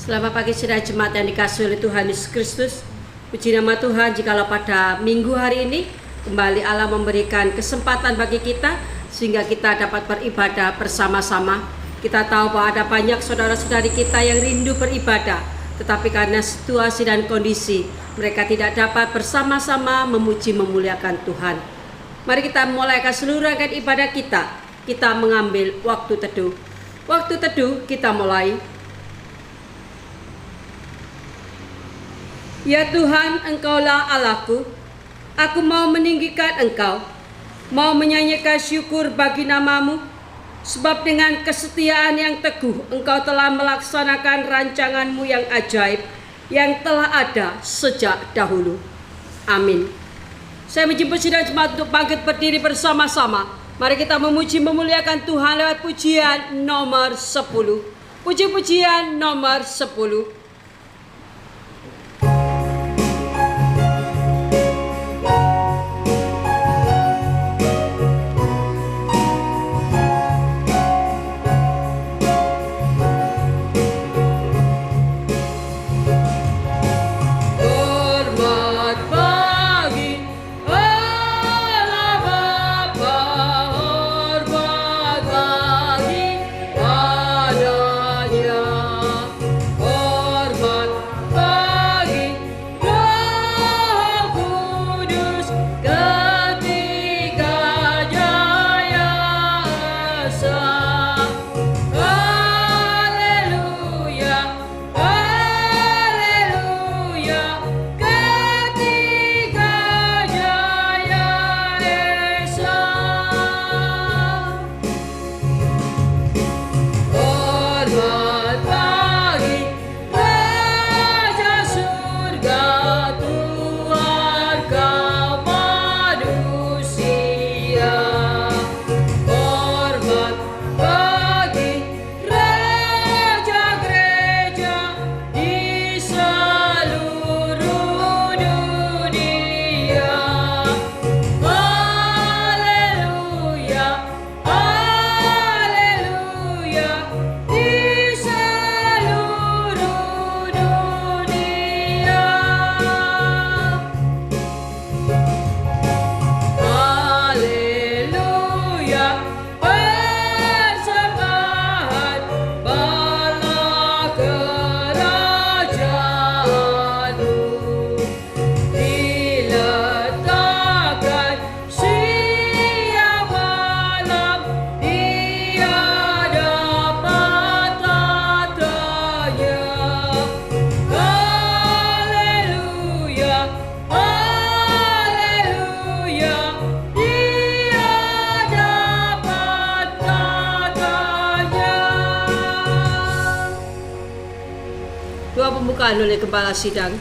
Selamat pagi saudara jemaat yang dikasihi oleh Tuhan Yesus Kristus. Puji nama Tuhan, jikalau pada minggu hari ini kembali Allah memberikan kesempatan bagi kita sehingga kita dapat beribadah bersama-sama. Kita tahu bahwa ada banyak saudara-saudari kita yang rindu beribadah, tetapi karena situasi dan kondisi mereka tidak dapat bersama-sama memuji memuliakan Tuhan. Mari kita mulaikan seluruh rangkaian ibadah kita. Kita mengambil waktu teduh. Waktu teduh kita mulai. Ya Tuhan, Engkaulah Allahku. Aku mau meninggikan Engkau, mau menyanyikan syukur bagi nama-Mu, sebab dengan kesetiaan yang teguh Engkau telah melaksanakan rancangan-Mu yang ajaib, yang telah ada sejak dahulu. Amin. Saya menjemput saudara jemaat untuk bangkit berdiri bersama-sama. Mari kita memuji memuliakan Tuhan lewat pujian nomor 10. Puji-pujian nomor 10. Pembukaan oleh Gembala Sidang.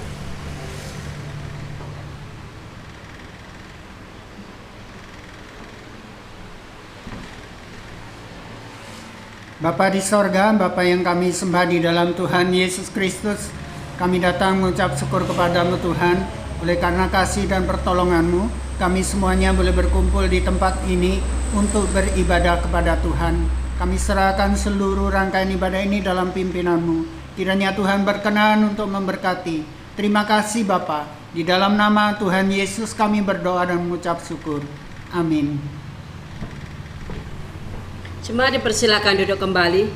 Bapa di sorga, Bapa yang kami sembah di dalam Tuhan Yesus Kristus, kami datang mengucap syukur kepadamu Tuhan, oleh karena kasih dan pertolonganmu, kami semuanya boleh berkumpul di tempat ini untuk beribadah kepada Tuhan. Kami serahkan seluruh rangkaian ibadah ini dalam pimpinanmu. Kiranya Tuhan berkenan untuk memberkati. Terima kasih Bapa. Di dalam nama Tuhan Yesus kami berdoa dan mengucap syukur. Amin. Jemaat dipersilakan duduk kembali.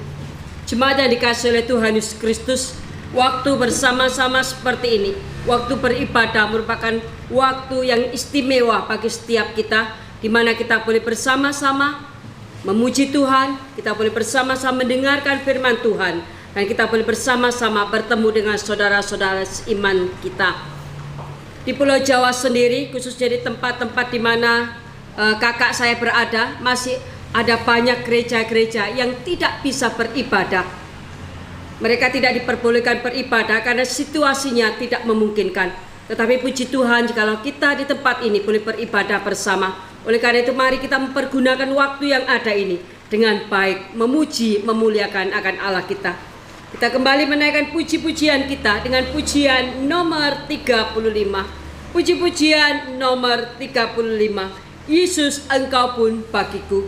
Jemaat yang dikasihi oleh Tuhan Yesus Kristus, waktu bersama-sama seperti ini, waktu beribadah merupakan waktu yang istimewa bagi setiap kita, di mana kita boleh bersama-sama memuji Tuhan, kita boleh bersama-sama mendengarkan firman Tuhan, dan kita boleh bersama-sama bertemu dengan saudara-saudara seiman kita. Di Pulau Jawa sendiri, khususnya di tempat-tempat di mana kakak saya berada, masih ada banyak gereja-gereja yang tidak bisa beribadah. Mereka tidak diperbolehkan beribadah karena situasinya tidak memungkinkan. Tetapi puji Tuhan, jikalau kita di tempat ini boleh beribadah bersama. Oleh karena itu mari kita mempergunakan waktu yang ada ini dengan baik, memuji, memuliakan akan Allah kita. Kita kembali menaikkan puji-pujian kita dengan pujian nomor 35. Puji-pujian nomor 35. Yesus, Engkau pun bagiku.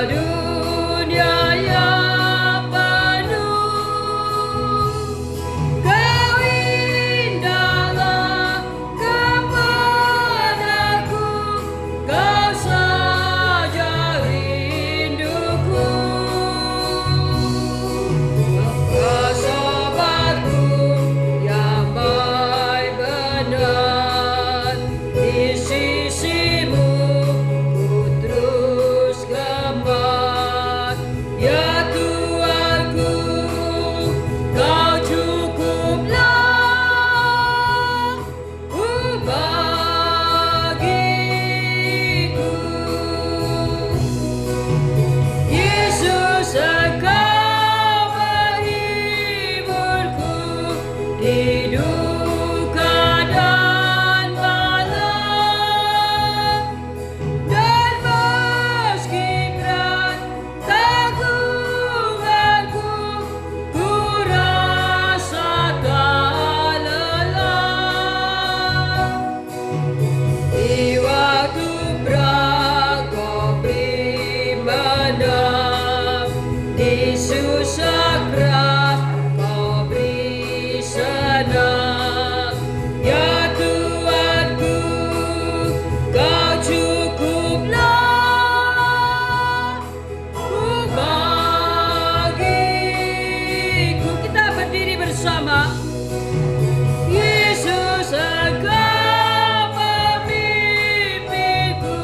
dunia yang penuh, Kau indahlah kepadaku, Kau saja rinduku. Sahabatku yang baik benar, di sisimu ku terus gemar. Ya Tuhanku, Kau cukuplah bagiku. Yesus, Engkau menghiburku di duka dan bala, dan meski berat tanggunganku, ku rasa tak lelah. Di waktu berat Kau beri menang, di susah keras Kau beri senang. Ya Tuhanku, Kau cukuplah bagiku. Kita berdiri bersama. Yesus, Engkau memimpinku,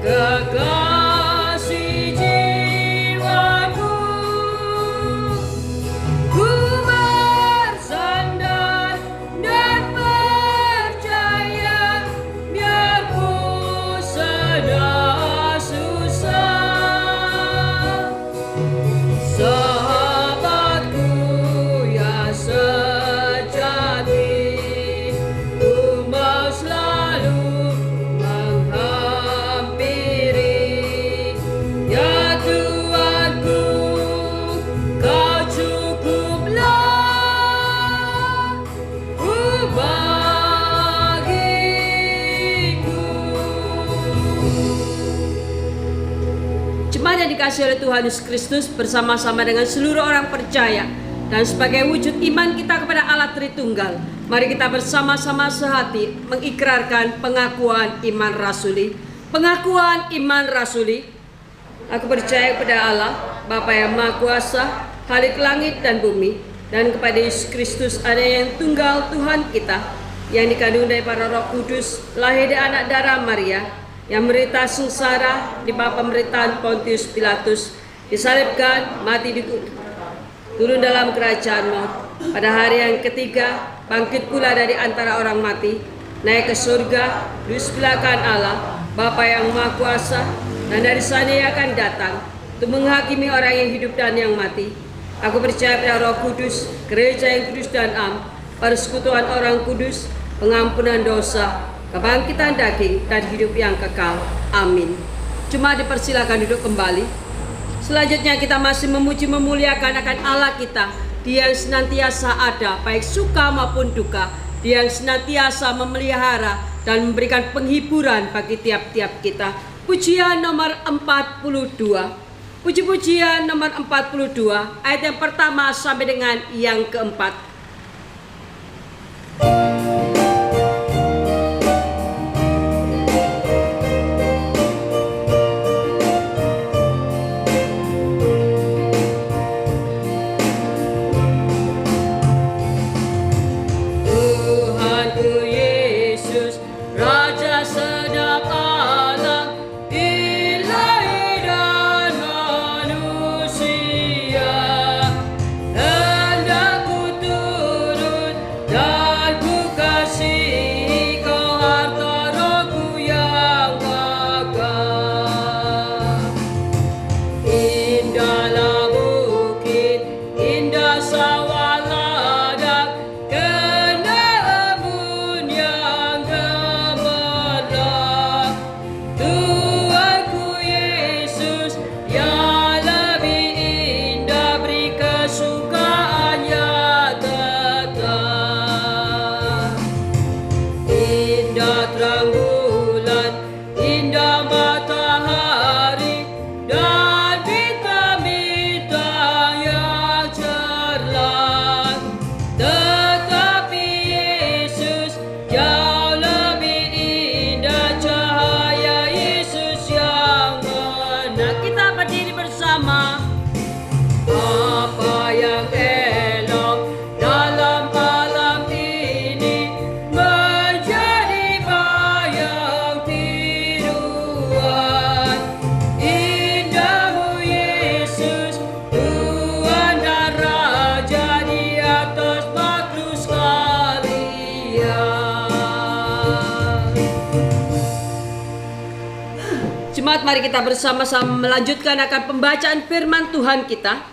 kekasih jiwaku. Ku bersandar dan percaya, biarpun sedang susah. Sahabatku yang sejati, ku mau selalu menghampiri. Ya Tuhanku, Kau cukuplah bagiku. Jemaat yang dikasihi oleh Tuhan Yesus Kristus, bersama-sama dengan seluruh orang percaya dan sebagai wujud iman kita kepada Allah Tritunggal, mari kita bersama-sama sehati mengikrarkan pengakuan iman rasuli. Pengakuan iman rasuli. Aku percaya kepada Allah, Bapa yang Maha Kuasa, Khalik langit dan bumi, dan kepada Yesus Kristus, ada yang tunggal Tuhan kita, yang dikandung dari para Roh Kudus, lahir dari anak darah Maria, yang menderita sengsara di bawah pemerintahan Pontius Pilatus, disalibkan, mati, turun dalam kerajaan maut. Pada hari yang ketiga, bangkit pula dari antara orang mati, naik ke surga, di sebelah kanan Allah, Bapa yang Maha Kuasa, dan dari sana Ia akan datang untuk menghakimi orang yang hidup dan yang mati. Aku percaya pada Roh Kudus, gereja yang kudus dan am, persekutuan orang kudus, pengampunan dosa, kebangkitan daging, dan hidup yang kekal. Amin. Cuma dipersilakan duduk kembali. Selanjutnya kita masih memuji memuliakan akan Allah kita, Dia yang senantiasa ada, baik suka maupun duka. Dia yang senantiasa memelihara dan memberikan penghiburan bagi tiap-tiap kita. Pujian nomor 42. Puji-pujian nomor 42, ayat yang pertama sampai dengan yang keempat. Tuhanku Yesus, Raja sedap alam, ilahi dan manusia, hendak ku Jemaat, mari kita bersama-sama melanjutkan akan pembacaan firman Tuhan kita.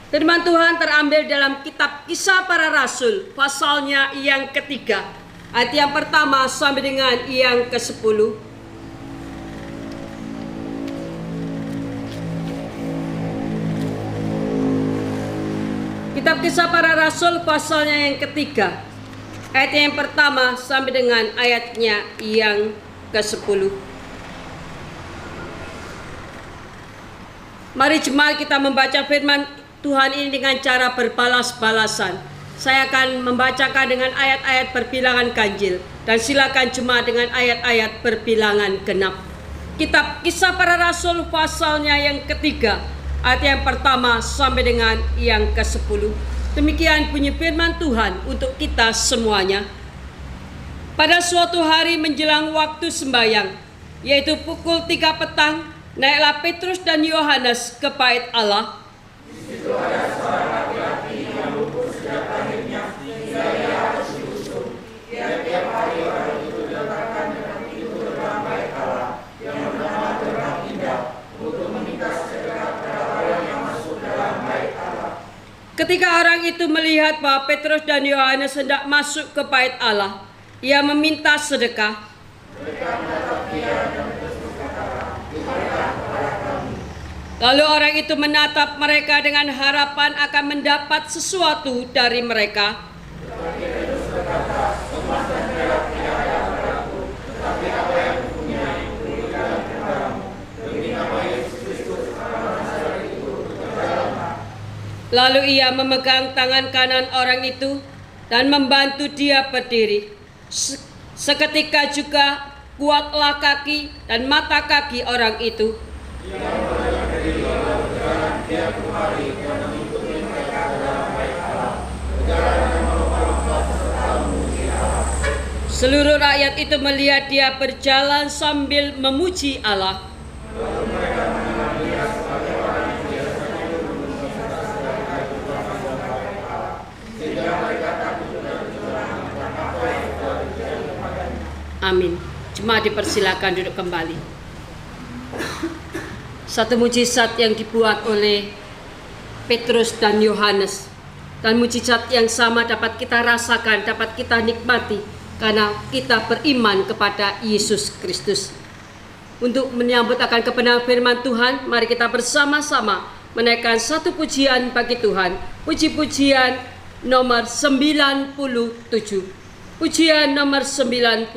Firman Tuhan terambil dalam kitab Kisah Para Rasul, pasalnya yang ketiga, ayat yang pertama sampai dengan yang ke-10. Kitab Kisah Para Rasul, pasalnya yang ketiga, ayat yang pertama sampai dengan ayatnya yang ke-10. Mari jemaat kita membaca firman Tuhan ini dengan cara berbalas-balasan. Saya akan membacakan dengan ayat-ayat berbilangan ganjil dan silakan jemaat dengan ayat-ayat berbilangan genap. Kitab Kisah Para Rasul pasalnya yang ketiga, ayat yang pertama sampai dengan yang ke-10. Demikian bunyi firman Tuhan untuk kita semuanya. Pada suatu hari menjelang waktu sembahyang, yaitu pukul 3 petang, naiklah Petrus dan Yohanes ke bait Allah. Di situ ada seorang laki-laki yang lumpuh sejak lahirnya, hingga ia harus diusung. Tiap-tiap hari orang itu diletakkan dengan pintu gerbang bait Allah, yang bernama Gerbang Indah, untuk meminta sedekah kepada orang yang masuk dalam bait Allah. Ketika orang itu melihat bahwa Petrus dan Yohanes hendak masuk ke bait Allah, ia meminta sedekah. Lalu orang itu menatap mereka dengan harapan akan mendapat sesuatu dari mereka. Lalu ia memegang tangan kanan orang itu dan membantu dia berdiri. Seketika juga kuatlah kaki dan mata kaki orang itu. Seluruh rakyat itu melihat dia berjalan sambil memuji Allah. Amin. Jemaat dipersilakan duduk kembali. Satu mujizat yang dibuat oleh Petrus dan Yohanes, dan mujizat yang sama dapat kita rasakan, dapat kita nikmati karena kita beriman kepada Yesus Kristus. Untuk menyambut akan kebenaran firman Tuhan, mari kita bersama-sama menaikkan satu pujian bagi Tuhan. Puji-pujian nomor 97. Pujian nomor 97.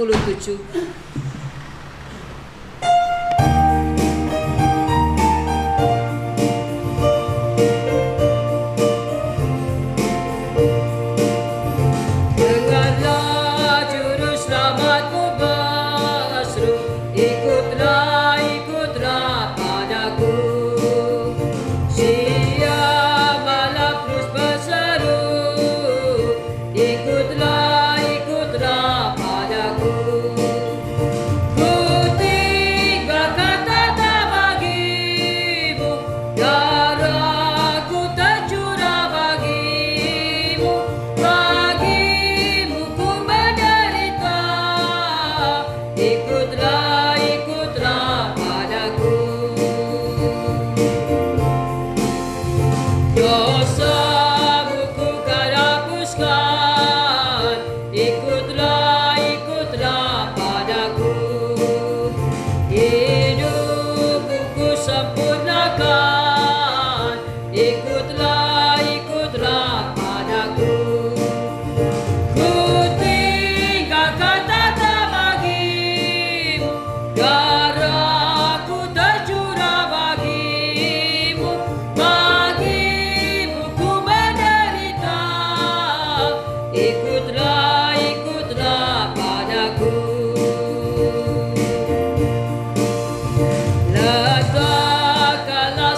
Letakkanlah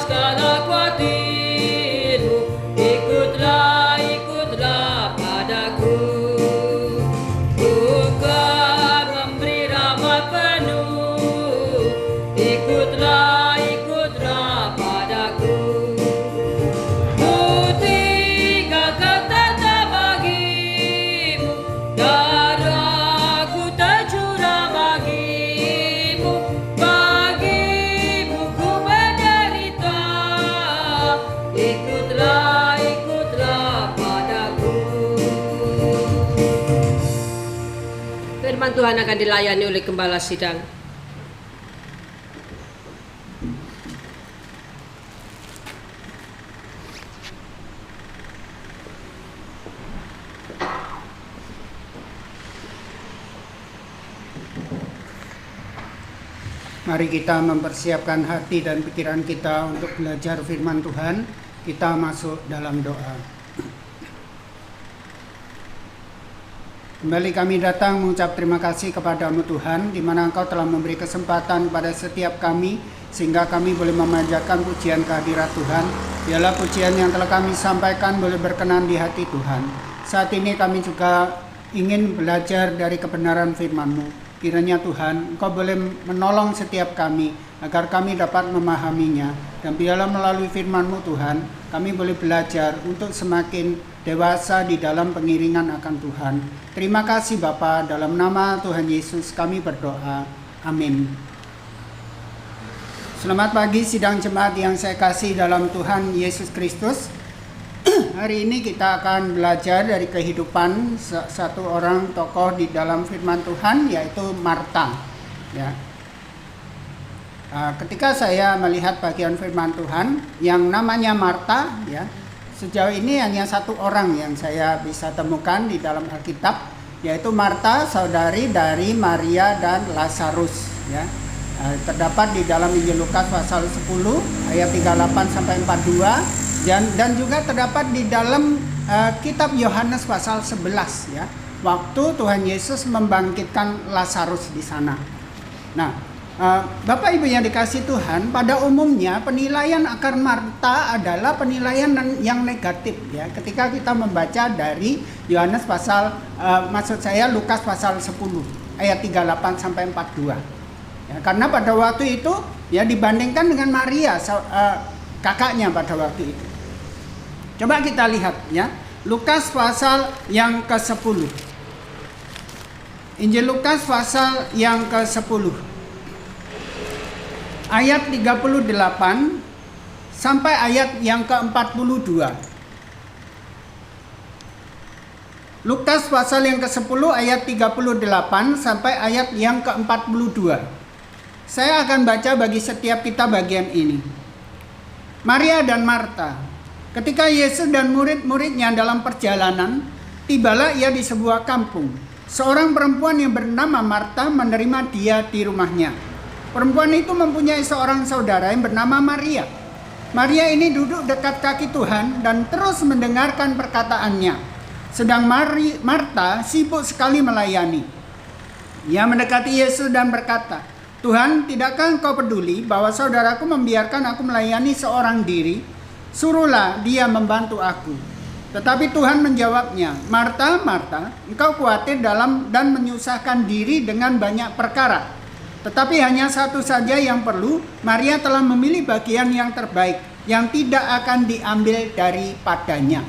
Tuhan akan dilayani oleh gembala sidang. Mari kita mempersiapkan hati dan pikiran kita untuk belajar firman Tuhan. Kita masuk dalam doa. Kembali kami datang mengucap terima kasih kepadamu Tuhan, di mana Engkau telah memberi kesempatan kepada setiap kami, sehingga kami boleh memanjatkan pujian kehadirat Tuhan. Biarlah pujian yang telah kami sampaikan boleh berkenan di hati Tuhan. Saat ini kami juga ingin belajar dari kebenaran firman-Mu. Kiranya Tuhan, Engkau boleh menolong setiap kami agar kami dapat memahaminya. Dan biarlah melalui firman-Mu Tuhan, kami boleh belajar untuk semakin dewasa di dalam pengiringan akan Tuhan. Terima kasih Bapa, dalam nama Tuhan Yesus kami berdoa. Amin. Selamat pagi sidang jemaat yang saya kasih dalam Tuhan Yesus Kristus. Hari ini kita akan belajar dari kehidupan satu orang tokoh di dalam firman Tuhan, yaitu Marta. Ya. Ketika saya melihat bagian firman Tuhan yang namanya Marta, ya, sejauh ini hanya satu orang yang saya bisa temukan di dalam Alkitab, yaitu Marta, saudari dari Maria dan Lazarus. Ya. Terdapat di dalam Injil Lukas pasal 10 ayat 38 sampai 42. Dan juga terdapat di dalam kitab Yohanes pasal 11, ya, waktu Tuhan Yesus membangkitkan Lazarus di sana. Nah, Bapak Ibu yang dikasihi Tuhan, pada umumnya penilaian akan Marta adalah penilaian yang negatif, ya. Ketika kita membaca dari Yohanes pasal Lukas pasal 10 ayat 38 sampai 42. Ya, karena pada waktu itu ya dibandingkan dengan Maria, kakaknya pada waktu itu. Coba kita lihat, ya, Lukas pasal yang ke-10. Injil Lukas pasal yang ke-10. Ayat 38 sampai ayat yang ke-42. Lukas pasal yang ke-10 ayat 38 sampai ayat yang ke-42. Saya akan baca bagi setiap kita bagian ini. Maria dan Marta. Ketika Yesus dan murid-muridnya dalam perjalanan, tibalah ia di sebuah kampung. Seorang perempuan yang bernama Marta menerima dia di rumahnya. Perempuan itu mempunyai seorang saudara yang bernama Maria. Maria ini duduk dekat kaki Tuhan dan terus mendengarkan perkataannya. Sedang Marta sibuk sekali melayani. Ia mendekati Yesus dan berkata, "Tuhan, tidakkah Engkau peduli bahwa saudaraku membiarkan aku melayani seorang diri? Suruhlah dia membantu aku." Tetapi Tuhan menjawabnya, "Marta, Marta, engkau khawatir dan menyusahkan diri dengan banyak perkara. Tetapi hanya satu saja yang perlu. Maria telah memilih bagian yang terbaik, yang tidak akan diambil daripadanya."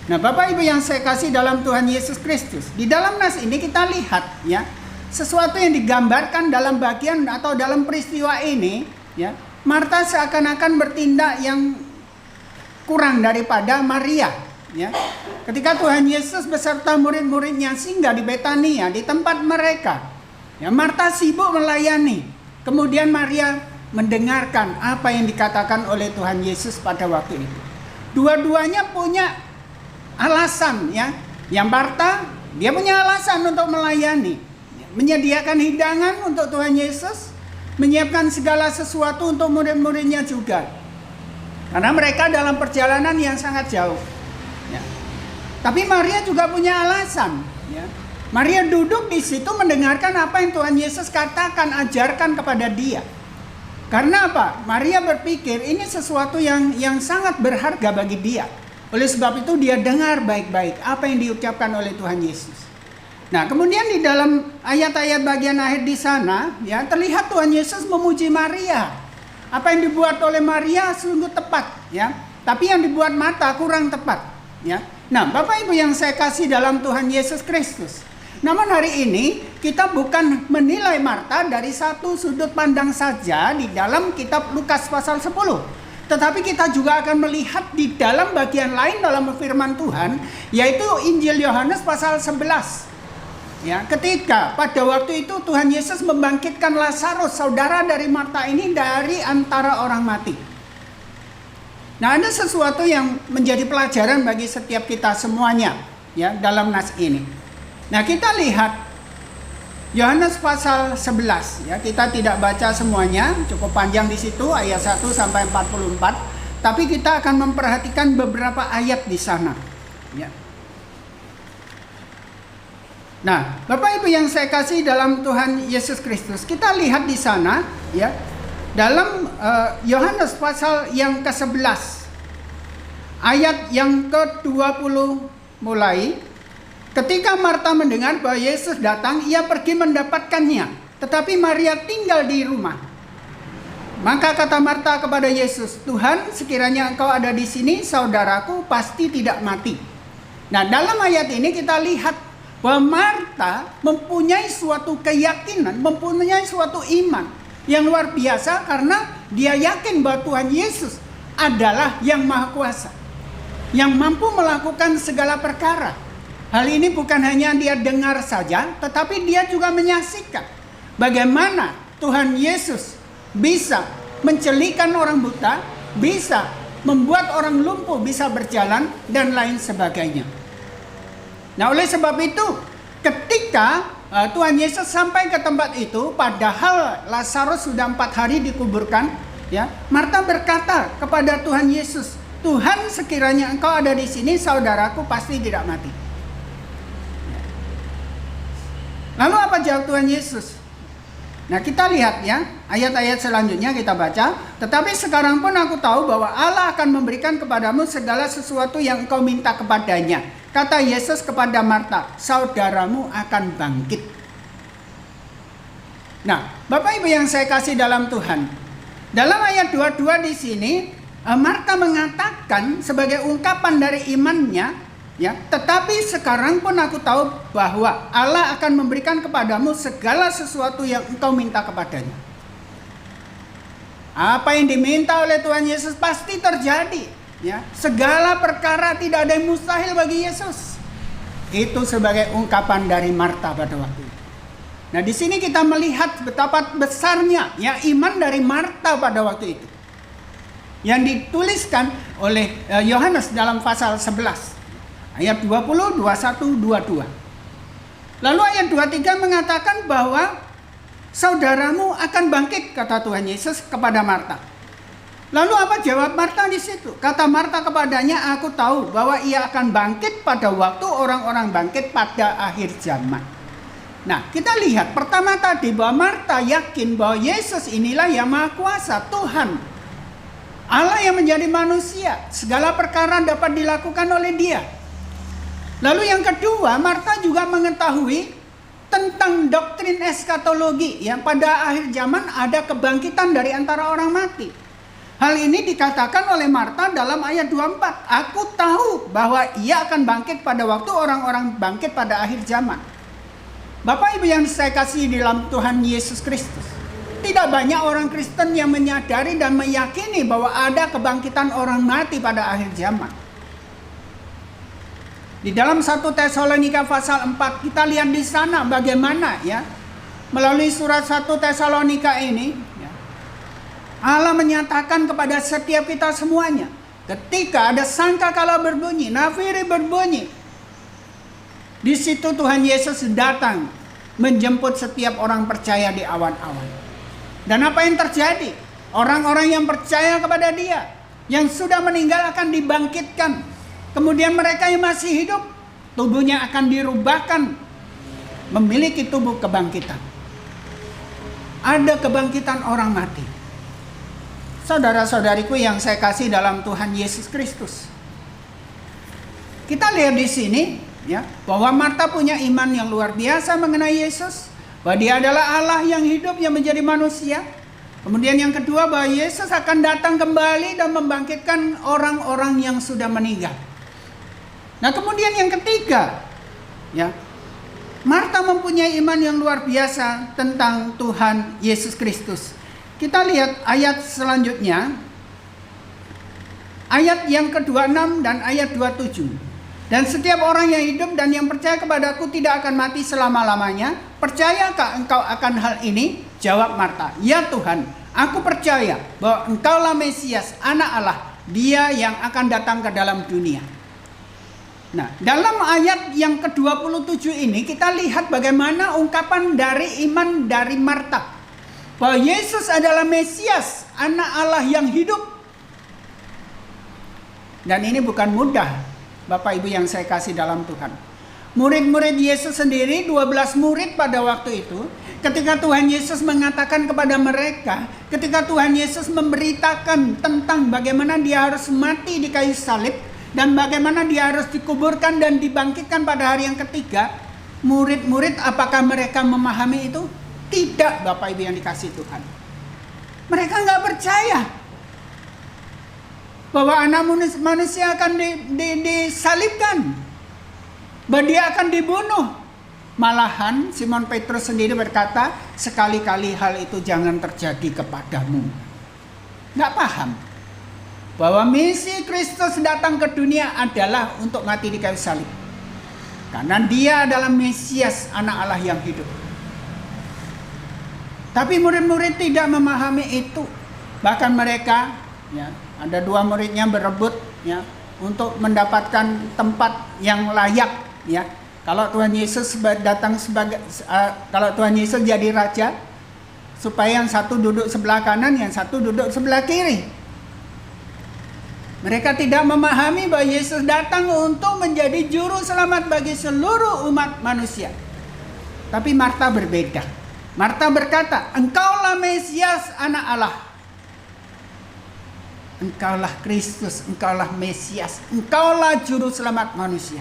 Nah, Bapak Ibu yang saya kasih dalam Tuhan Yesus Kristus, di dalam nas ini kita lihat, ya, sesuatu yang digambarkan dalam bagian atau dalam peristiwa ini, ya, Marta seakan-akan bertindak yang kurang daripada Maria, ya. Ketika Tuhan Yesus beserta murid-muridnya singgah di Betania, di tempat mereka, ya, Marta sibuk melayani. Kemudian Maria mendengarkan apa yang dikatakan oleh Tuhan Yesus pada waktu itu. Dua-duanya punya alasan, ya. Yang Marta, dia punya alasan untuk melayani, menyediakan hidangan untuk Tuhan Yesus, menyiapkan segala sesuatu untuk murid-muridnya juga. Karena mereka dalam perjalanan yang sangat jauh, ya. Tapi Maria juga punya alasan, ya. Maria duduk di situ mendengarkan apa yang Tuhan Yesus katakan, ajarkan kepada dia. Karena apa? Maria berpikir ini sesuatu yang sangat berharga bagi dia. Oleh sebab itu dia dengar baik-baik apa yang diucapkan oleh Tuhan Yesus. Nah, kemudian di dalam ayat-ayat bagian akhir di sana, ya, terlihat Tuhan Yesus memuji Maria. Apa yang dibuat oleh Maria sungguh tepat, ya. Tapi yang dibuat Marta kurang tepat, ya. Nah, Bapak Ibu yang saya kasih dalam Tuhan Yesus Kristus. Namun hari ini kita bukan menilai Marta dari satu sudut pandang saja di dalam kitab Lukas pasal 10. Tetapi kita juga akan melihat di dalam bagian lain dalam firman Tuhan, yaitu Injil Yohanes pasal 11. Ya, ketika pada waktu itu Tuhan Yesus membangkitkan Lazarus, saudara dari Marta ini, dari antara orang mati. Nah, ada sesuatu yang menjadi pelajaran bagi setiap kita semuanya, ya, dalam nas ini. Nah, kita lihat Yohanes pasal 11, ya, kita tidak baca semuanya, cukup panjang di situ ayat 1 sampai 44, tapi kita akan memperhatikan beberapa ayat di sana, ya. Nah, Bapak Ibu yang saya kasih dalam Tuhan Yesus Kristus, kita lihat di sana, ya, dalam Yohanes pasal yang ke-11 ayat yang ke-20 mulai, ketika Marta mendengar bahwa Yesus datang, ia pergi mendapatkannya, tetapi Maria tinggal di rumah. Maka kata Marta kepada Yesus, "Tuhan, sekiranya Engkau ada di sini, saudaraku pasti tidak mati." Nah, dalam ayat ini kita lihat bahwa Marta mempunyai suatu keyakinan, mempunyai suatu iman yang luar biasa, karena dia yakin bahwa Tuhan Yesus adalah yang Maha Kuasa, yang mampu melakukan segala perkara. Hal ini bukan hanya dia dengar saja, tetapi dia juga menyaksikan bagaimana Tuhan Yesus bisa mencelikan orang buta, bisa membuat orang lumpuh bisa berjalan, dan lain sebagainya. Nah, oleh sebab itu, ketika Tuhan Yesus sampai ke tempat itu, padahal Lazarus sudah 4 hari dikuburkan, ya, Marta berkata kepada Tuhan Yesus, "Tuhan, sekiranya Engkau ada di sini, saudaraku pasti tidak mati." Lalu apa jawab Tuhan Yesus? Nah, kita lihat, ya, ayat-ayat selanjutnya kita baca. "Tetapi sekarang pun aku tahu bahwa Allah akan memberikan kepadamu segala sesuatu yang engkau minta kepadanya." Kata Yesus kepada Marta, "Saudaramu akan bangkit." Nah, Bapak Ibu yang saya kasih dalam Tuhan, dalam ayat 22 di sini, Marta mengatakan sebagai ungkapan dari imannya, ya, "Tetapi sekarang pun aku tahu bahwa Allah akan memberikan kepadamu segala sesuatu yang engkau minta kepadanya." Apa yang diminta oleh Tuhan Yesus pasti terjadi. Ya, segala perkara, tidak ada yang mustahil bagi Yesus. Itu sebagai ungkapan dari Marta pada waktu itu. Nah, di sini kita melihat betapa besarnya, ya, iman dari Marta pada waktu itu, yang dituliskan oleh Yohanes dalam pasal 11 ayat 20, 21, 22. Lalu ayat 23 mengatakan bahwa saudaramu akan bangkit, kata Tuhan Yesus kepada Marta. Lalu apa jawab Marta di situ? Kata Marta kepadanya, "Aku tahu bahwa ia akan bangkit pada waktu orang-orang bangkit pada akhir zaman." Nah, kita lihat pertama tadi bahwa Marta yakin bahwa Yesus inilah yang Maha Kuasa, Tuhan Allah yang menjadi manusia. Segala perkara dapat dilakukan oleh Dia. Lalu yang kedua, Marta juga mengetahui tentang doktrin eskatologi, yang pada akhir zaman ada kebangkitan dari antara orang mati. Hal ini dikatakan oleh Marta dalam ayat 24. "Aku tahu bahwa ia akan bangkit pada waktu orang-orang bangkit pada akhir zaman." Bapak Ibu yang saya kasih di dalam Tuhan Yesus Kristus, tidak banyak orang Kristen yang menyadari dan meyakini bahwa ada kebangkitan orang mati pada akhir zaman. Di dalam 1 Tesalonika pasal 4, kita lihat di sana bagaimana, ya, melalui surat 1 Tesalonika ini, Allah menyatakan kepada setiap kita semuanya, ketika ada sangkakala berbunyi, nafiri berbunyi, di situ Tuhan Yesus datang menjemput setiap orang percaya di awan-awan. Dan apa yang terjadi? Orang-orang yang percaya kepada Dia, yang sudah meninggal akan dibangkitkan. Kemudian mereka yang masih hidup, tubuhnya akan dirubahkan, memiliki tubuh kebangkitan. Ada kebangkitan orang mati. Saudara-saudariku yang saya kasih dalam Tuhan Yesus Kristus, kita lihat di sini, ya, bahwa Marta punya iman yang luar biasa mengenai Yesus, bahwa Dia adalah Allah yang hidup, yang menjadi manusia. Kemudian yang kedua, bahwa Yesus akan datang kembali dan membangkitkan orang-orang yang sudah meninggal. Nah, kemudian yang ketiga, ya, Marta mempunyai iman yang luar biasa tentang Tuhan Yesus Kristus. Kita lihat ayat selanjutnya, ayat yang ke-26 dan ayat 27. Dan setiap orang yang hidup dan yang percaya kepadaku tidak akan mati selama-lamanya. Percayakah engkau akan hal ini? Jawab Marta, ya Tuhan, aku percaya bahwa engkaulah Mesias, anak Allah, dia yang akan datang ke dalam dunia. Nah, dalam ayat yang ke-27 ini kita lihat bagaimana ungkapan dari iman dari Marta. Bahwa Yesus adalah Mesias, anak Allah yang hidup. Dan ini bukan mudah, Bapak Ibu yang saya kasih dalam Tuhan. Murid-murid Yesus sendiri, 12 murid pada waktu itu, ketika Tuhan Yesus mengatakan kepada mereka, ketika Tuhan Yesus memberitakan tentang bagaimana dia harus mati di kayu salib, dan bagaimana dia harus dikuburkan dan dibangkitkan pada hari yang ketiga, murid-murid apakah mereka memahami itu? Tidak, Bapak Ibu yang dikasih Tuhan. Mereka nggak percaya bahwa anak manusia akan disalibkan, bahwa dia akan dibunuh. Malahan Simon Petrus sendiri berkata, sekali-kali hal itu jangan terjadi kepadamu. Nggak paham bahwa misi Kristus datang ke dunia adalah untuk mati di kayu salib, karena dia adalah Mesias, anak Allah yang hidup. Tapi murid-murid tidak memahami itu. Bahkan mereka, ya, ada 2 muridnya berebut, ya, untuk mendapatkan tempat yang layak, ya. Kalau Tuhan Yesus datang sebagai, kalau Tuhan Yesus jadi raja, supaya yang satu duduk sebelah kanan, yang satu duduk sebelah kiri. Mereka tidak memahami bahwa Yesus datang untuk menjadi juru selamat bagi seluruh umat manusia. Tapi Marta berbeda. Marta berkata, engkaulah Mesias, anak Allah. Engkaulah Kristus, engkaulah Mesias, engkaulah juru selamat manusia.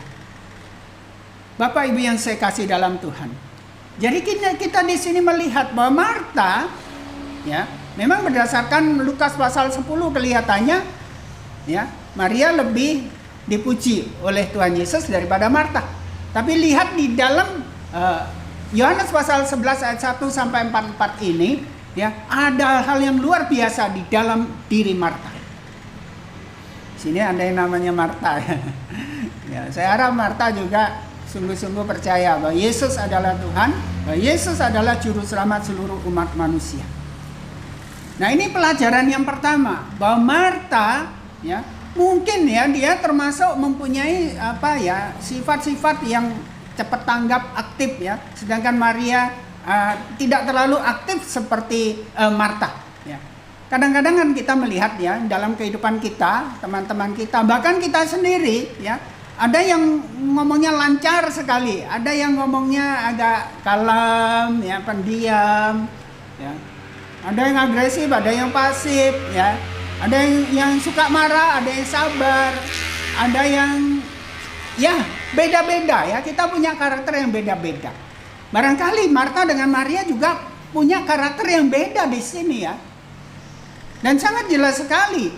Bapak Ibu yang saya kasih dalam Tuhan. Jadi kita di sini melihat bahwa Marta, ya, memang berdasarkan Lukas pasal 10 kelihatannya, ya, Maria lebih dipuji oleh Tuhan Yesus daripada Marta. Tapi lihat di dalam Yohanes pasal 11 ayat 1 sampai 44 ini, ya, ada hal yang luar biasa di dalam diri Marta. Sini ada yang namanya Marta. Ya, saya harap Marta juga sungguh-sungguh percaya bahwa Yesus adalah Tuhan, bahwa Yesus adalah juru selamat seluruh umat manusia. Nah, ini pelajaran yang pertama, bahwa Marta, ya, mungkin ya dia termasuk mempunyai sifat-sifat yang cepat tanggap, aktif, ya. Sedangkan Maria tidak terlalu aktif seperti Marta, ya. Kadang-kadang kan kita melihat, ya, dalam kehidupan kita, teman-teman kita, bahkan kita sendiri, ya, ada yang ngomongnya lancar sekali, ada yang ngomongnya agak kalem, ya, pendiam, ya. Ada yang agresif, ada yang pasif, ya. Ada yang suka marah, ada yang sabar, ada yang, ya, beda-beda, ya. Kita punya karakter yang beda-beda. Barangkali Marta dengan Maria juga punya karakter yang beda di sini, ya. Dan sangat jelas sekali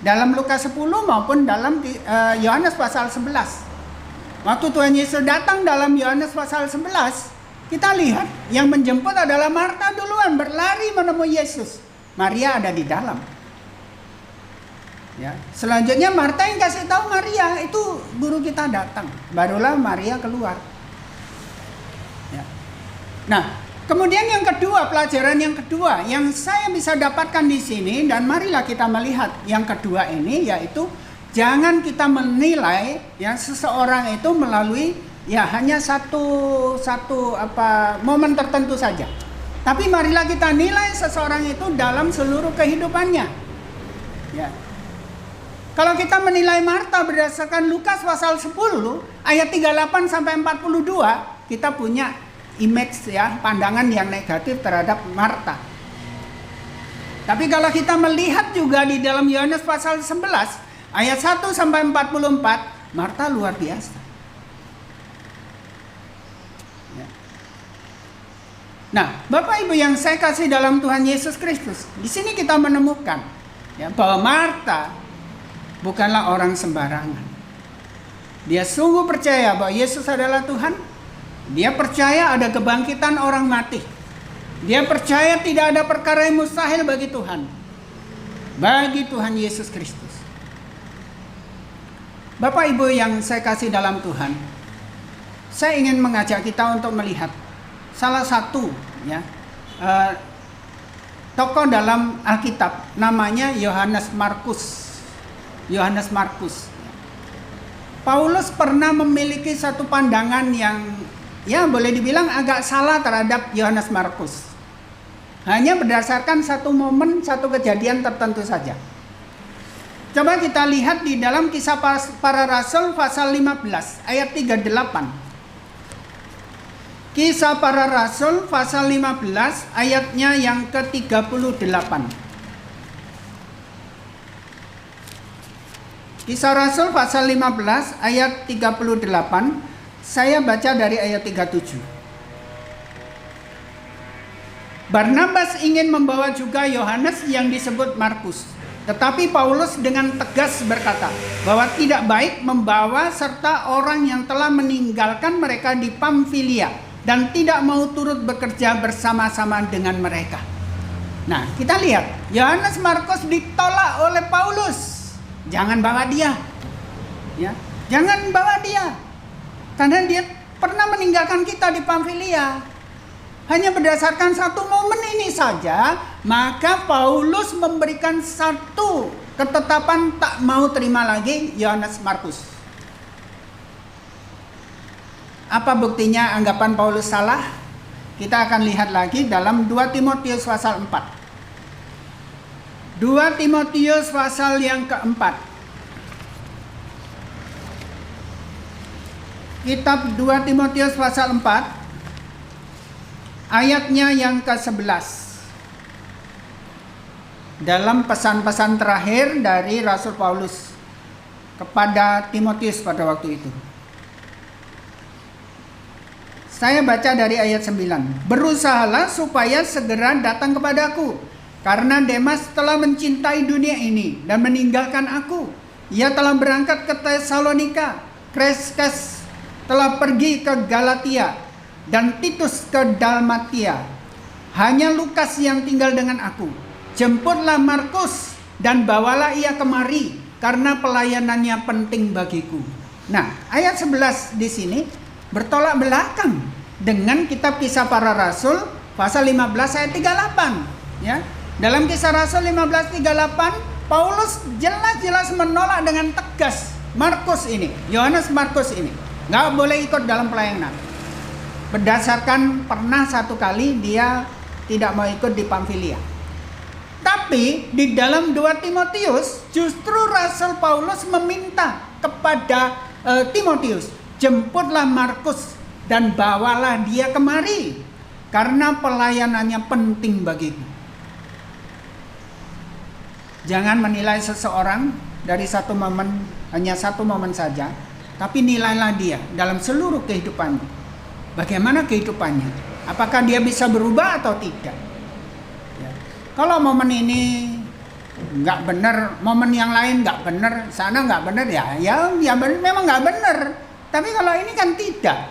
dalam Lukas 10 maupun dalam Yohanes pasal 11. Waktu Tuhan Yesus datang dalam Yohanes pasal 11, kita lihat yang menjemput adalah Marta duluan, berlari menemui Yesus. Maria ada di dalam. Ya, selanjutnya Marta yang kasih tahu Maria, itu guru kita datang. Barulah Maria keluar. Ya. Nah, kemudian yang kedua, pelajaran yang kedua yang saya bisa dapatkan di sini, dan marilah kita melihat yang kedua ini, yaitu jangan kita menilai, ya, seseorang itu melalui, ya, hanya satu momen tertentu saja. Tapi marilah kita nilai seseorang itu dalam seluruh kehidupannya. Ya. Kalau kita menilai Marta berdasarkan Lukas pasal 10 ayat 38 sampai 42, kita punya image, ya, pandangan yang negatif terhadap Marta. Tapi kalau kita melihat juga di dalam Yohanes pasal 11 ayat 1 sampai 44, Marta luar biasa. Ya. Nah, Bapak Ibu yang saya kasih dalam Tuhan Yesus Kristus, di sini kita menemukan, ya, bahwa Marta bukanlah orang sembarangan. Dia sungguh percaya bahwa Yesus adalah Tuhan. Dia percaya ada kebangkitan orang mati. Dia percaya tidak ada perkara yang mustahil bagi Tuhan. Bagi Tuhan Yesus Kristus. Bapak Ibu yang saya kasih dalam Tuhan, saya ingin mengajak kita untuk melihat salah satu ya tokoh dalam Alkitab, namanya Yohanes Markus. Yohanes Markus. Paulus pernah memiliki satu pandangan yang ya boleh dibilang agak salah terhadap Yohanes Markus. Hanya berdasarkan satu momen, satu kejadian tertentu saja. Coba kita lihat di dalam Kisah Para Rasul pasal 15 ayat 38. Kisah Para Rasul pasal 15 ayatnya yang ke-38. Kisah Rasul pasal 15 ayat 38. Saya baca dari ayat 37. Barnabas ingin membawa juga Yohanes yang disebut Markus. Tetapi Paulus dengan tegas berkata bahwa tidak baik membawa serta orang yang telah meninggalkan mereka di Pamfilia dan tidak mau turut bekerja bersama-sama dengan mereka. Nah, kita lihat Yohanes Markus ditolak oleh Paulus. Jangan bawa dia. Ya, jangan bawa dia. Karena dia pernah meninggalkan kita di Pamfilia. Hanya berdasarkan satu momen ini saja, maka Paulus memberikan satu ketetapan tak mau terima lagi Yohanes Markus. Apa buktinya anggapan Paulus salah? Kita akan lihat lagi dalam 2 Timotius pasal 4. 2 Timotius pasal yang keempat. Kitab 2 Timotius pasal 4 ayatnya yang ke-11. Dalam pesan-pesan terakhir dari Rasul Paulus kepada Timotius pada waktu itu. Saya baca dari ayat 9. Berusahalah supaya segera datang kepadaku, karena Demas telah mencintai dunia ini dan meninggalkan aku. Ia telah berangkat ke Tesalonika, Kreskes telah pergi ke Galatia, dan Titus ke Dalmatia. Hanya Lukas yang tinggal dengan aku. Jemputlah Markus dan bawalah ia kemari, karena pelayanannya penting bagiku. Nah, ayat 11 di sini bertolak belakang dengan kitab Kisah Para Rasul pasal 15 ayat 38, ya. Dalam Kisah Rasul 15:38, Paulus jelas-jelas menolak dengan tegas Markus ini, Yohanes Markus ini. Nggak boleh ikut dalam pelayanan. Berdasarkan pernah satu kali dia tidak mau ikut di Pamfilia. Tapi di dalam 2 Timotius justru Rasul Paulus meminta kepada Timotius, jemputlah Markus dan bawalah dia kemari, karena pelayanannya penting bagiku. Jangan menilai seseorang dari satu momen, hanya satu momen saja, tapi nilailah dia dalam seluruh kehidupannya. Bagaimana kehidupannya? Apakah dia bisa berubah atau tidak? Ya. Kalau momen ini nggak benar, momen yang lain nggak benar, sana nggak benar, ya memang nggak benar. Tapi kalau ini kan tidak,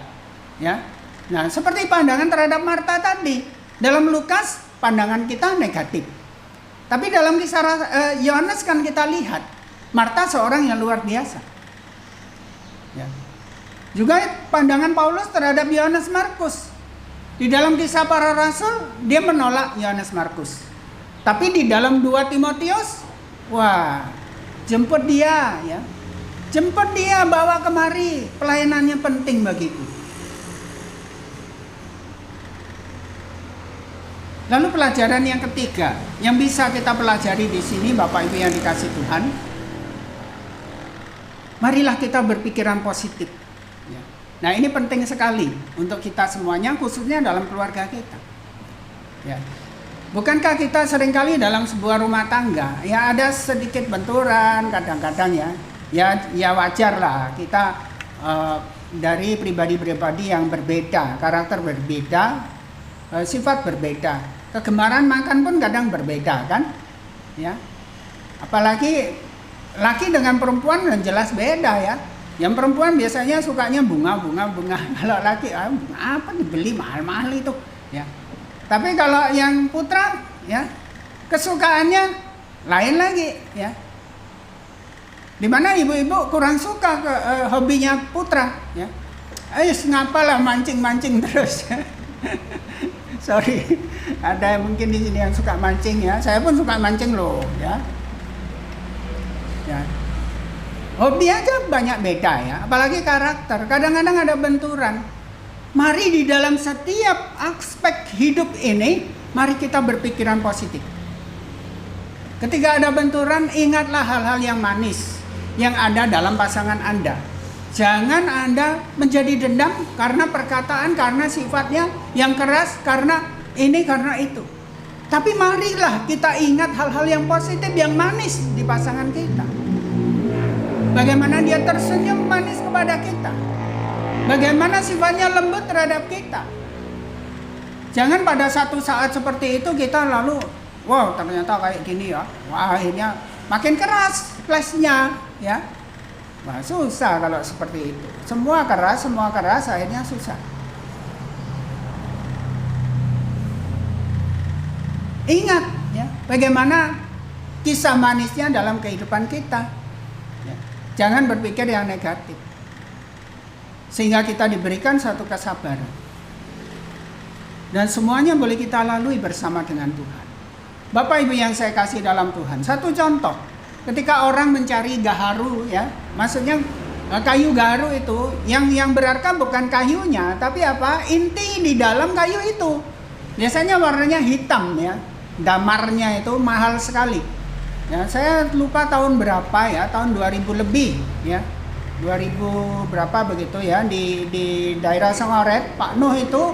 ya. Nah, seperti pandangan terhadap Marta tadi, dalam Lukas pandangan kita negatif. Tapi dalam Kisah Yohanes kan kita lihat Marta seorang yang luar biasa. Ya. Juga pandangan Paulus terhadap Yohanes Markus. Di dalam Kisah Para Rasul dia menolak Yohanes Markus. Tapi di dalam 2 Timotius, wah, jemput dia, ya. Jemput dia, bawa kemari, pelayanannya penting bagiku. Lalu pelajaran yang ketiga yang bisa kita pelajari di sini, Bapak Ibu yang dikasih Tuhan, marilah kita berpikiran positif. Nah, ini penting sekali untuk kita semuanya, khususnya dalam keluarga kita. Ya. Bukankah kita seringkali dalam sebuah rumah tangga, ya ada sedikit benturan kadang-kadang ya wajar lah kita dari pribadi-pribadi yang berbeda, karakter berbeda, sifat berbeda. Kegemaran makan pun kadang berbeda kan, ya. Apalagi laki dengan perempuan dan jelas beda ya. Yang perempuan biasanya sukanya bunga. Kalau laki apa dibeli mahal-mahal itu, ya. Tapi kalau yang putra, ya, kesukaannya lain lagi, ya. Dimana ibu-ibu kurang suka ke hobinya putra, ya. Ngapalah mancing-mancing terus. Sorry, ada mungkin di sini yang suka mancing ya. Saya pun suka mancing loh, ya. Ya. Hobi aja banyak beda ya, apalagi karakter. Kadang-kadang ada benturan. Mari di dalam setiap aspek hidup ini, mari kita berpikiran positif. Ketika ada benturan, ingatlah hal-hal yang manis yang ada dalam pasangan Anda. Jangan Anda menjadi dendam karena perkataan, karena sifatnya yang keras, karena ini, karena itu. Tapi marilah kita ingat hal-hal yang positif, yang manis di pasangan kita. Bagaimana dia tersenyum manis kepada kita. Bagaimana sifatnya lembut terhadap kita. Jangan pada satu saat seperti itu kita lalu, wow ternyata kayak gini ya. Wah akhirnya makin keras flashnya ya. Wah susah kalau seperti itu. Semua keras akhirnya susah. Ingat ya, bagaimana kisah manisnya dalam kehidupan kita. Jangan berpikir yang negatif. Sehingga kita diberikan satu kesabaran. Dan semuanya boleh kita lalui bersama dengan Tuhan. Bapak Ibu yang saya kasih dalam Tuhan. Satu contoh. Ketika orang mencari gaharu ya. Maksudnya kayu gaharu itu. Yang berharga bukan kayunya. Tapi apa? Inti di dalam kayu itu. Biasanya warnanya hitam ya. Damarnya itu mahal sekali. Ya, saya lupa tahun berapa ya, tahun 2000 lebih ya. 2000 berapa begitu ya di daerah Sangoret, Pak Nuh itu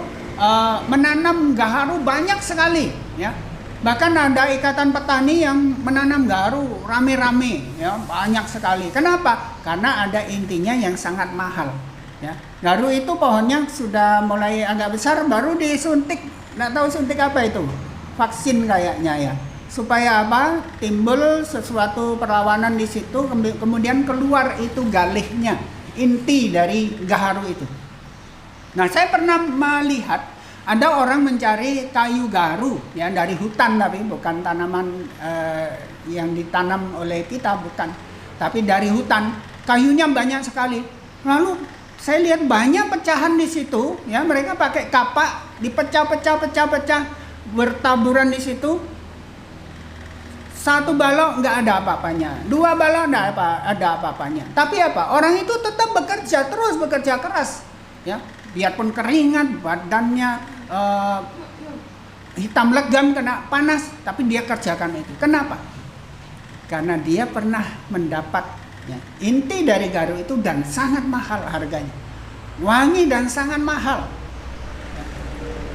menanam gaharu banyak sekali ya. Bahkan ada ikatan petani yang menanam gaharu rame-rame ya, banyak sekali. Kenapa? Karena ada intinya yang sangat mahal ya. Gaharu itu pohonnya sudah mulai agak besar baru disuntik. Nggak tahu suntik apa itu. Vaksin kayaknya ya. Supaya apa? Timbul sesuatu perlawanan di situ, kemudian keluar itu galihnya, inti dari gaharu itu. Nah, saya pernah melihat ada orang mencari kayu gaharu ya dari hutan, tapi bukan tanaman yang ditanam oleh kita, bukan. Tapi dari hutan, kayunya banyak sekali. Lalu saya lihat banyak pecahan di situ, ya mereka pakai kapak, dipecah-pecah, bertaburan di situ. Satu balok nggak ada apa-apanya, dua balok nggak ada apa-apanya. Tapi apa? Orang itu tetap bekerja keras, ya. Biarpun keringat, badannya hitam legam kena panas, tapi dia kerjakan itu. Kenapa? Karena dia pernah mendapat ya, inti dari gaharu itu dan sangat mahal harganya, wangi dan sangat mahal.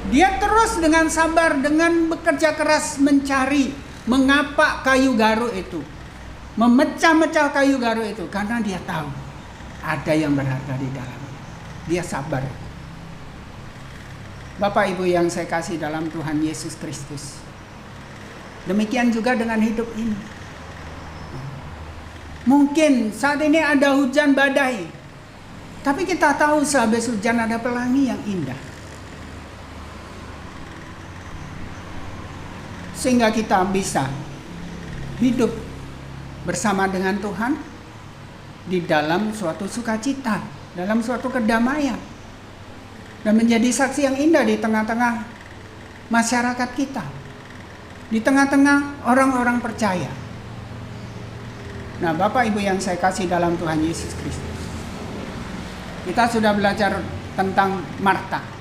Dia terus dengan sabar, dengan bekerja keras mencari. Mengapa kayu gaharu itu, memecah-mecah kayu gaharu itu? Karena dia tahu ada yang berharga di dalamnya. Dia sabar. Bapak Ibu yang saya kasih dalam Tuhan Yesus Kristus. Demikian juga dengan hidup ini. Mungkin saat ini ada hujan badai, tapi kita tahu sehabis hujan ada pelangi yang indah. Sehingga kita bisa hidup bersama dengan Tuhan di dalam suatu sukacita, dalam suatu kedamaian, dan menjadi saksi yang indah di tengah-tengah masyarakat kita, di tengah-tengah orang-orang percaya. Nah, Bapak Ibu yang saya kasih dalam Tuhan Yesus Kristus, kita sudah belajar tentang Marta.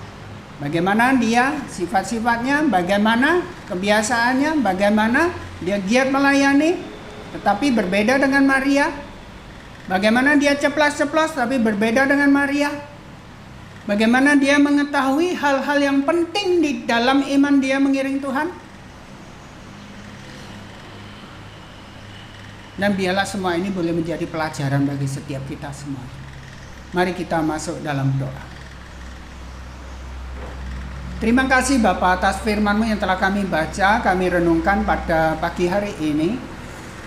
Bagaimana dia, sifat-sifatnya, bagaimana kebiasaannya, bagaimana dia giat melayani, tetapi berbeda dengan Maria. Bagaimana dia ceplas-ceplos, tapi berbeda dengan Maria. Bagaimana dia mengetahui hal-hal yang penting di dalam iman dia mengiring Tuhan. Dan biarlah semua ini boleh menjadi pelajaran bagi setiap kita semua. Mari kita masuk dalam doa. Terima kasih Bapak atas firman-Mu yang telah kami baca, kami renungkan pada pagi hari ini.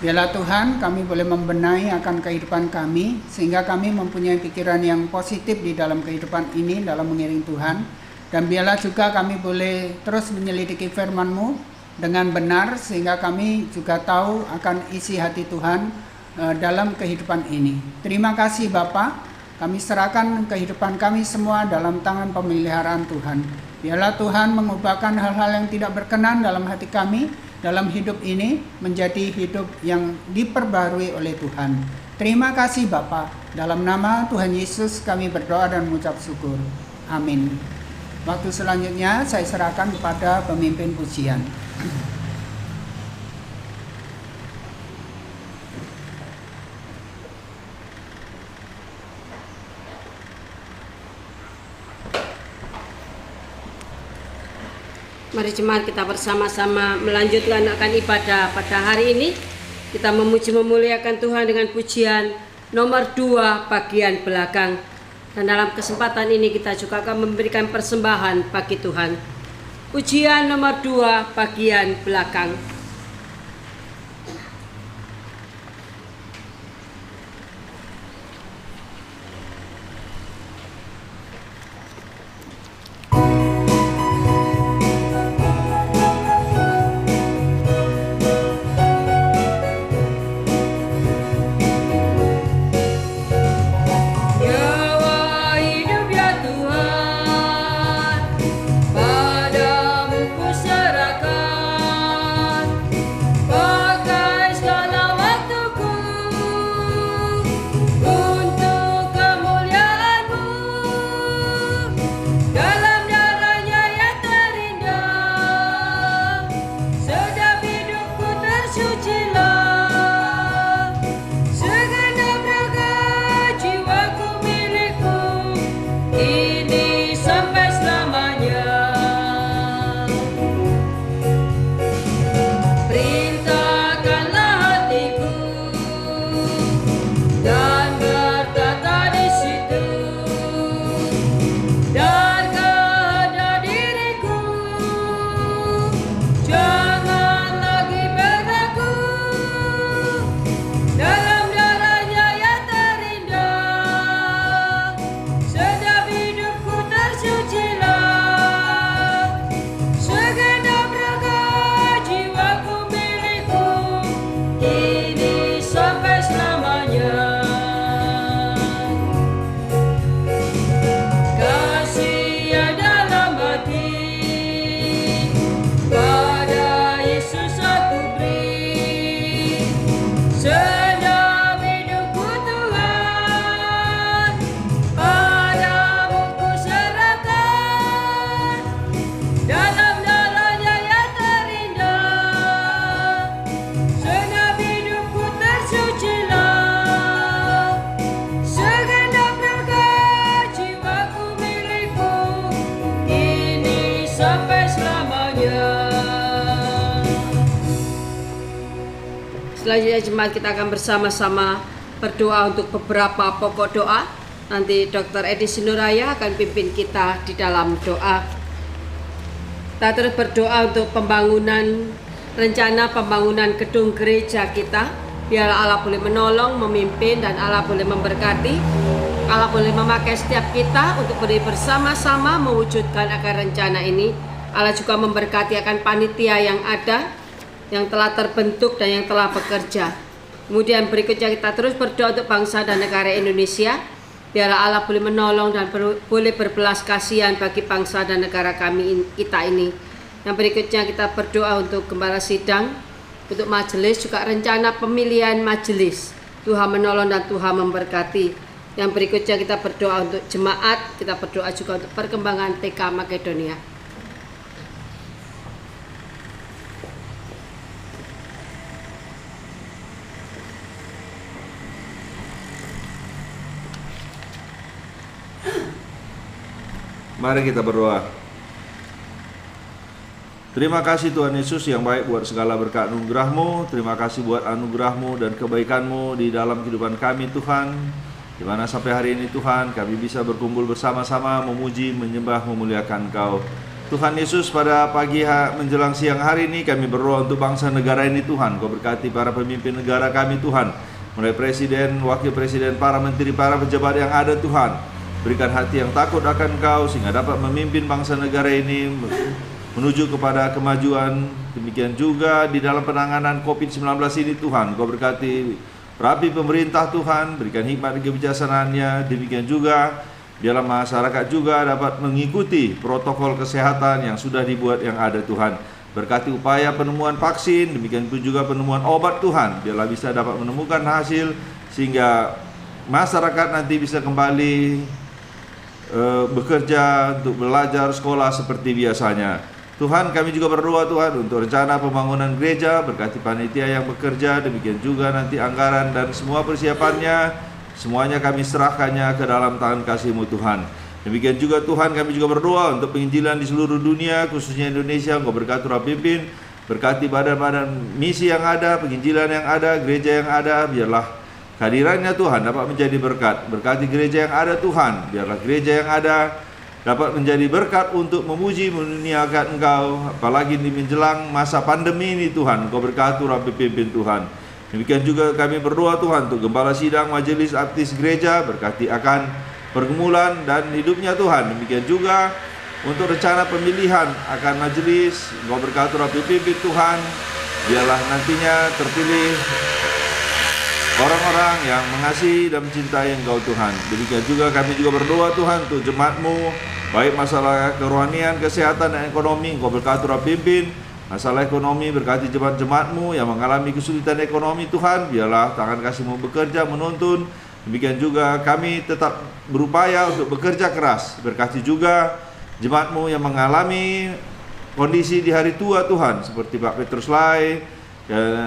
Biarlah Tuhan kami boleh membenahi akan kehidupan kami, sehingga kami mempunyai pikiran yang positif di dalam kehidupan ini, dalam mengiring Tuhan. Dan biarlah juga kami boleh terus menyelidiki firman-Mu dengan benar, sehingga kami juga tahu akan isi hati Tuhan dalam kehidupan ini. Terima kasih Bapa, kami serahkan kehidupan kami semua dalam tangan pemeliharaan Tuhan. Biarlah Tuhan mengubahkan hal-hal yang tidak berkenan dalam hati kami, dalam hidup ini menjadi hidup yang diperbarui oleh Tuhan. Terima kasih Bapa, dalam nama Tuhan Yesus kami berdoa dan mengucap syukur. Amin. Waktu selanjutnya saya serahkan kepada pemimpin pujian. Mari jemaat kita bersama-sama melanjutkan akan ibadah pada hari ini. Kita memuji memuliakan Tuhan dengan pujian nomor 2 bagian belakang. Dan dalam kesempatan ini kita juga akan memberikan persembahan bagi Tuhan. Pujian nomor 2 bagian belakang. Selanjutnya jemaat kita akan bersama-sama berdoa untuk beberapa pokok doa. Nanti Dr. Edi Sinuraya akan pimpin kita di dalam doa. Kita terus berdoa untuk rencana pembangunan gedung gereja kita. Biarlah Allah boleh menolong, memimpin, dan Allah boleh memberkati. Allah boleh memakai setiap kita untuk bersama-sama mewujudkan akan rencana ini. Allah juga memberkati akan panitia yang ada, yang telah terbentuk dan yang telah bekerja. Kemudian berikutnya kita terus berdoa untuk bangsa dan negara Indonesia. Biarlah Allah boleh menolong dan boleh berbelas kasihan bagi bangsa dan negara kita ini. Yang berikutnya kita berdoa untuk gembala sidang, untuk majelis, juga rencana pemilihan majelis. Tuhan menolong dan Tuhan memberkati. Yang berikutnya kita berdoa untuk jemaat, kita berdoa juga untuk perkembangan TK Makedonia. Mari kita berdoa. Terima kasih Tuhan Yesus yang baik buat segala berkat anugerah-Mu. Terima kasih buat anugerah-Mu dan kebaikan-Mu di dalam kehidupan kami Tuhan. Di mana sampai hari ini Tuhan kami bisa berkumpul bersama-sama memuji, menyembah, memuliakan Engkau. Tuhan Yesus, pada pagi menjelang siang hari ini kami berdoa untuk bangsa negara ini Tuhan. Kau berkati para pemimpin negara kami Tuhan. Mulai presiden, wakil presiden, para menteri, para pejabat yang ada Tuhan. Berikan hati yang takut akan Engkau sehingga dapat memimpin bangsa negara ini menuju kepada kemajuan. Demikian juga di dalam penanganan COVID-19 ini Tuhan, Kau berkati Rapi pemerintah Tuhan, berikan hikmat dan kebijaksanaannya. Demikian juga biarlah masyarakat juga dapat mengikuti protokol kesehatan yang sudah dibuat yang ada Tuhan. Berkati upaya penemuan vaksin, demikian pun juga penemuan obat Tuhan. Biarlah bisa dapat menemukan hasil sehingga masyarakat nanti bisa kembali bekerja untuk belajar sekolah seperti biasanya. Tuhan, kami juga berdoa Tuhan untuk rencana pembangunan gereja, berkati panitia yang bekerja, demikian juga nanti anggaran dan semua persiapannya, semuanya kami serahkannya ke dalam tangan kasih-Mu Tuhan. Demikian juga Tuhan, kami juga berdoa untuk penginjilan di seluruh dunia, khususnya Indonesia. Engkau berkati Roh pimpin, berkati badan-badan misi yang ada, penginjilan yang ada, gereja yang ada. Biarlah kehadirannya Tuhan dapat menjadi berkat. Berkati gereja yang ada Tuhan, biarlah gereja yang ada dapat menjadi berkat untuk memuji meniniakan Engkau, apalagi di menjelang masa pandemi ini Tuhan. Engkau berkati Rapi pimpin Tuhan. Demikian juga kami berdoa Tuhan untuk gembala sidang majelis artis gereja, berkati akan pergumulan dan hidupnya Tuhan. Demikian juga untuk rencana pemilihan akan majelis, Engkau berkati Rapi pimpin Tuhan. Biarlah nantinya terpilih orang-orang yang mengasihi dan mencintai Engkau Tuhan. Demikian juga kami juga berdoa Tuhan untuk jemaat-Mu, baik masalah kerohanian, kesehatan dan ekonomi. Engkau berkati Roh pimpin. Masalah ekonomi, berkati jemaat-Mu yang mengalami kesulitan ekonomi Tuhan. Biarlah tangan kasih-Mu bekerja, menuntun. Demikian juga kami tetap berupaya untuk bekerja keras. Berkati juga jemaat-Mu yang mengalami kondisi di hari tua Tuhan, seperti Pak Petrus Lai,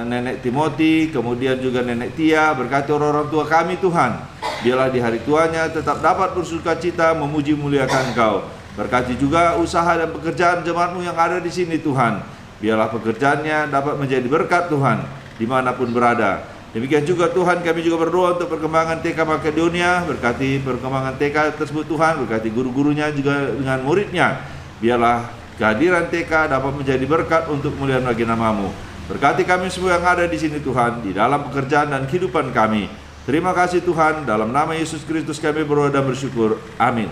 Nenek Timothy, kemudian juga Nenek Tia. Berkati orang-orang tua kami Tuhan, biarlah di hari tuanya tetap dapat bersukacita memuji muliakan Engkau. Berkati juga usaha dan pekerjaan jemaat-Mu yang ada di sini Tuhan, biarlah pekerjaannya dapat menjadi berkat Tuhan dimanapun berada. Demikian juga Tuhan, kami juga berdoa untuk perkembangan TK Makedonia. Berkati perkembangan TK tersebut Tuhan, berkati guru-gurunya juga dengan muridnya. Biarlah kehadiran TK dapat menjadi berkat untuk kemuliaan bagi nama-Mu. Berkati kami semua yang ada di sini Tuhan, di dalam pekerjaan dan kehidupan kami. Terima kasih Tuhan, dalam nama Yesus Kristus kami berdoa dan bersyukur. Amin.